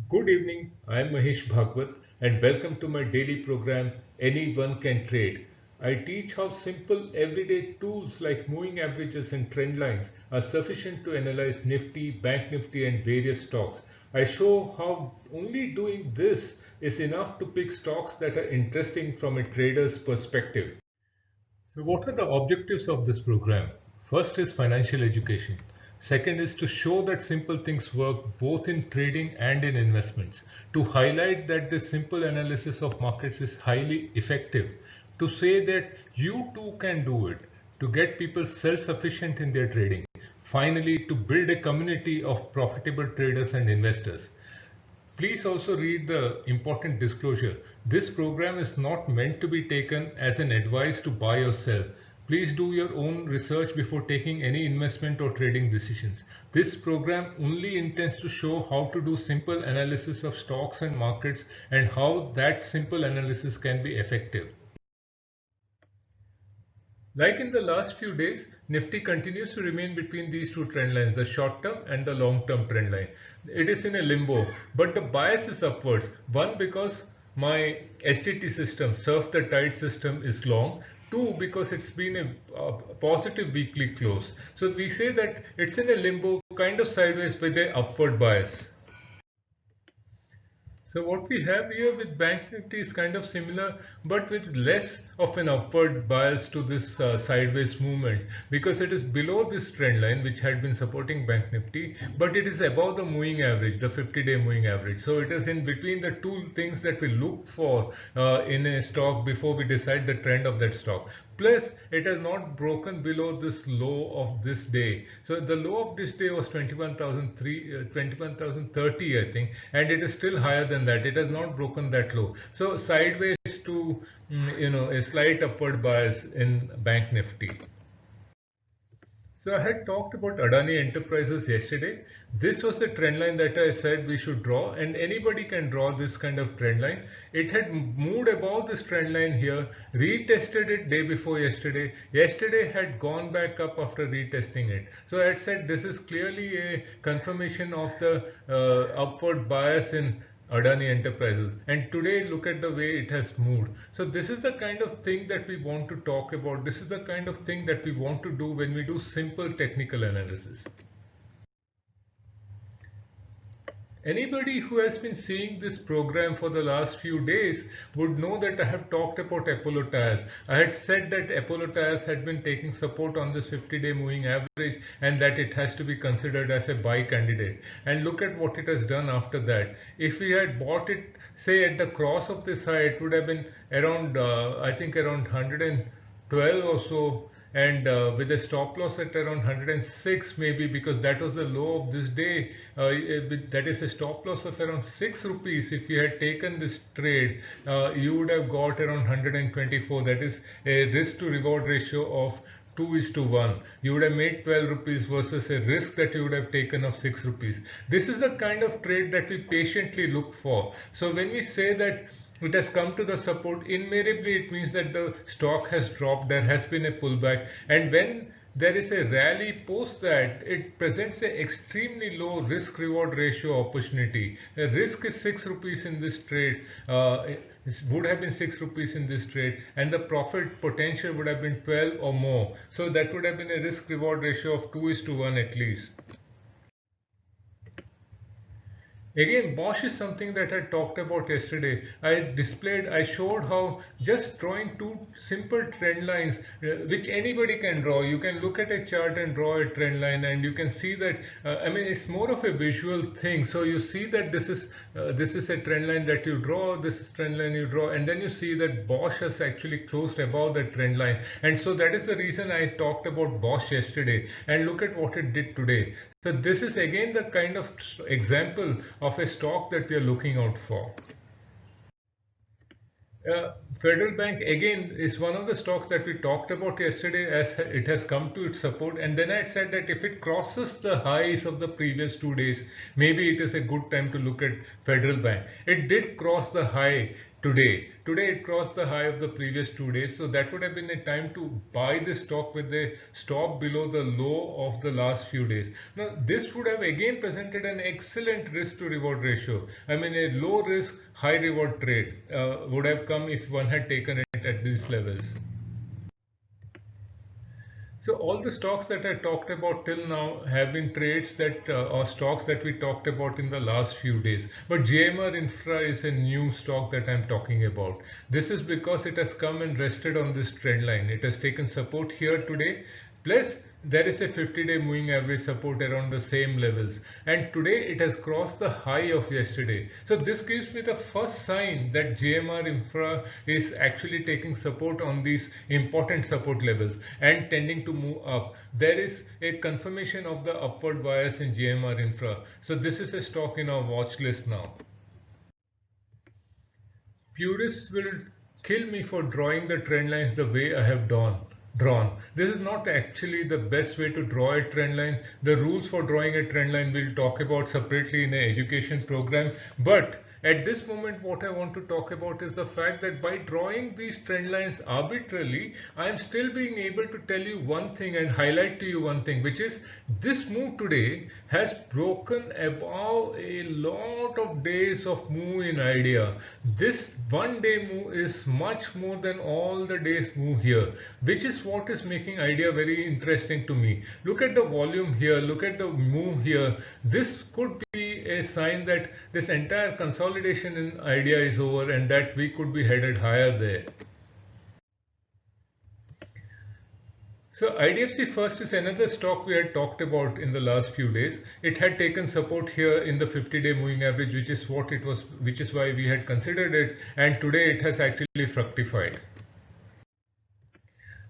Good evening, I am Mahesh Bhagwat and welcome to my daily program Anyone Can Trade. I teach how simple everyday tools like moving averages and trend lines are sufficient to analyze Nifty, Bank Nifty and various stocks. I show how only doing this is enough to pick stocks that are interesting from a trader's perspective. So, what are the objectives of this program? First is financial education. Second is to show that simple things work both in trading and in investments. To highlight that this simple analysis of markets is highly effective. To say that you too can do it. To get people self sufficient in their trading. Finally, to build a community of profitable traders and investors. Please also read the important disclosure. This program is not meant to be taken as an advice to buy or sell. Please do your own research before taking any investment or trading decisions. This program only intends to show how to do simple analysis of stocks and markets and how that simple analysis can be effective. Like in the last few days, Nifty continues to remain between these two trend lines, the short term and the long term trend line. It is in a limbo, but the bias is upwards. One, because my STT system, Surf the Tide system, is long. Two, because it's been a positive weekly close. So we say that it's in a limbo, kind of sideways with a upward bias. So what we have here with Bank Nifty is kind of similar, but with less of an upward bias to this sideways movement, because it is below this trend line which had been supporting Bank Nifty, but it is above the moving average, the 50-day moving average. So it is in between the two things that we look for in a stock before we decide the trend of that stock. Plus, it has not broken below this low of this day. So the low of this day was 21,030, I think, and it is still higher than that. It has not broken that low. So sideways to a slight upward bias in Bank Nifty. So I had talked about Adani Enterprises yesterday. This was the trend line that I said we should draw, and anybody can draw this kind of trend line. It had moved above this trend line here, retested it day before yesterday. Yesterday had gone back up after retesting it. So I had said this is clearly a confirmation of the upward bias in Adani Enterprises. And today, look at the way it has moved. So, this is the kind of thing that we want to talk about. This is the kind of thing that we want to do when we do simple technical analysis. Anybody who has been seeing this program for the last few days would know that I have talked about Apollo Tyres. I had said that Apollo Tyres had been taking support on this 50-day moving average and that it has to be considered as a buy candidate. And look at what it has done after that. If we had bought it, say at the cross of this high, it would have been around, I think around 112 or so, and with a stop loss at around 106 maybe, because that was the low of this day. That is a stop loss of around 6 rupees. If you had taken this trade, you would have got around 124. That is a risk to reward ratio of 2 is to 1. You would have made 12 rupees versus a risk that you would have taken of 6 rupees. This is the kind of trade that we patiently look for. So when we say that it has come to the support, invariably it means that the stock has dropped, there has been a pullback, and when there is a rally post that, it presents an extremely low risk reward ratio opportunity. The risk is 6 rupees in this trade, would have been 6 rupees in this trade, and the profit potential would have been 12 or more. So that would have been a risk reward ratio of 2 is to 1 at least. Again, Bosch is something that I talked about yesterday. I showed how just drawing two simple trend lines, which anybody can draw. You can look at a chart and draw a trend line, and you can see that. I mean, it's more of a visual thing. So you see that this is a trend line that you draw. This is trend line you draw, and then you see that Bosch has actually closed above the trend line. And so that is the reason I talked about Bosch yesterday. And look at what it did today. So this is again the kind of example of a stock that we are looking out for. Federal Bank again is one of the stocks that we talked about yesterday, as it has come to its support, and then I said that if it crosses the highs of the previous 2 days, maybe it is a good time to look at Federal Bank. It did cross the high Today it crossed the high of the previous 2 days, so that would have been a time to buy this stock with a stop below the low of the last few days. Now this would have again presented an excellent risk to reward ratio. I mean, a low risk high reward trade would have come if one had taken it at these levels. So all the stocks that I talked about till now have been trades that or stocks that we talked about in the last few days. But GMR Infra is a new stock that I'm talking about. This is because it has come and rested on this trend line. It has taken support here today. Plus, there is a 50-day moving average support around the same levels, and today it has crossed the high of yesterday. So this gives me the first sign that GMR Infra is actually taking support on these important support levels and tending to move up. There is a confirmation of the upward bias in GMR Infra. So this is a stock in our watch list now. Purists will kill me for drawing the trend lines the way I have drawn. This is not actually the best way to draw a trend line. The rules for drawing a trend line we'll talk about separately in an education program. But at this moment, what I want to talk about is the fact that by drawing these trend lines arbitrarily, I am still being able to tell you one thing and highlight to you one thing, which is this move today has broken above a lot of days of move in idea. This one day move is much more than all the days move here, which is what is making idea very interesting to me. Look at the volume here, look at the move here. This could be a sign that this entire consolidation in idea is over and that we could be headed higher there. So IDFC First is another stock we had talked about in the last few days. It had taken support here in the 50-day moving average, which is what it was, which is why we had considered it, and today it has actually fructified.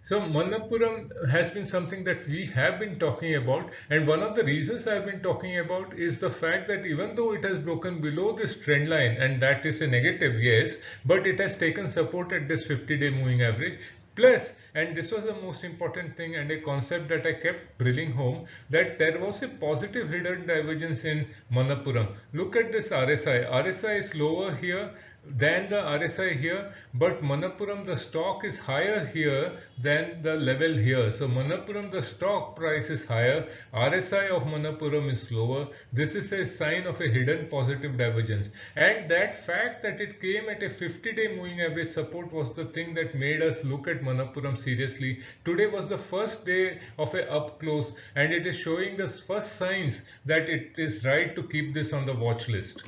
So Manappuram has been something that we have been talking about, and one of the reasons I have been talking about is the fact that even though it has broken below this trend line, and that is a negative, yes, but it has taken support at this 50-day moving average. Plus, and this was the most important thing and a concept that I kept drilling home, that there was a positive hidden divergence in Manappuram. Look at this RSI. RSI is lower here than the RSI here, but Manappuram the stock is higher here than the level here. So Manappuram the stock price is higher, RSI of Manappuram is lower. This is a sign of a hidden positive divergence, and that fact that it came at a 50-day moving average support was the thing that made us look at Manappuram seriously. Today was the first day of a up close, and it is showing the first signs that it is right to keep this on the watch list.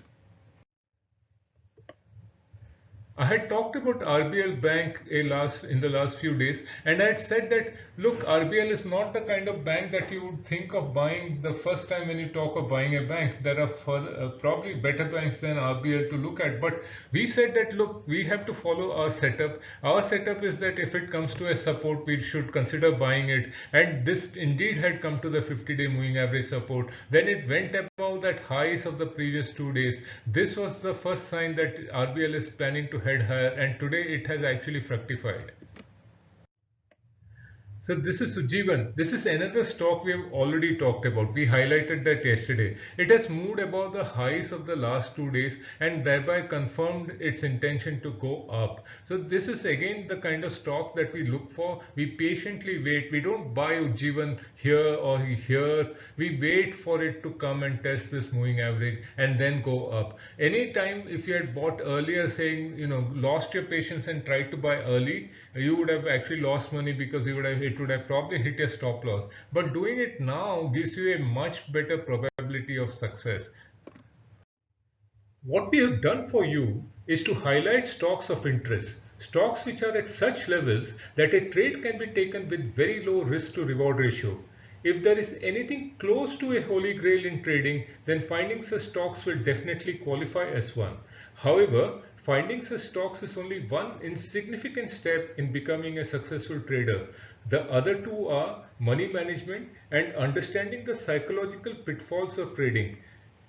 I had talked about RBL Bank in the last few days, and I had said that look, RBL is not the kind of bank that you would think of buying the first time when you talk of buying a bank. There are probably better banks than RBL to look at, but we said that look, we have to follow our setup. Our setup is that if it comes to a support, we should consider buying it, and this indeed had come to the 50-day moving average support. Then it went above that highs of the previous 2 days. This was the first sign that RBL is planning to head higher, and today it has actually fructified. So this is Sujeevan. This is another stock we have already talked about. We highlighted that yesterday. It has moved above the highs of the last 2 days and thereby confirmed its intention to go up. So this is again the kind of stock that we look for. We patiently wait. We don't buy Ujjivan here or here. We wait for it to come and test this moving average and then go up. Anytime if you had bought earlier, saying, lost your patience and tried to buy early, you would have actually lost money because it would have probably hit a stop loss. But doing it now gives you a much better probability of success. What we have done for you is to highlight stocks of interest, stocks which are at such levels that a trade can be taken with very low risk to reward ratio. If there is anything close to a holy grail in trading, then finding such stocks will definitely qualify as one. However, finding such stocks is only one insignificant step in becoming a successful trader. The other two are money management and understanding the psychological pitfalls of trading.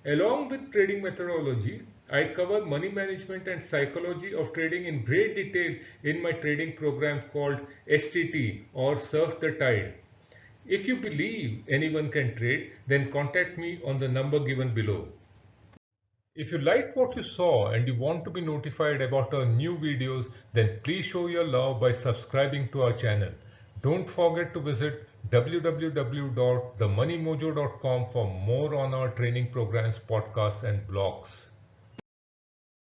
Along with trading methodology, I cover money management and psychology of trading in great detail in my trading program called STT, or Surf the Tide. If you believe anyone can trade, then contact me on the number given below. If you like what you saw and you want to be notified about our new videos, then please show your love by subscribing to our channel. Don't forget to visit www.themoneymojo.com for more on our training programs, podcasts and blogs.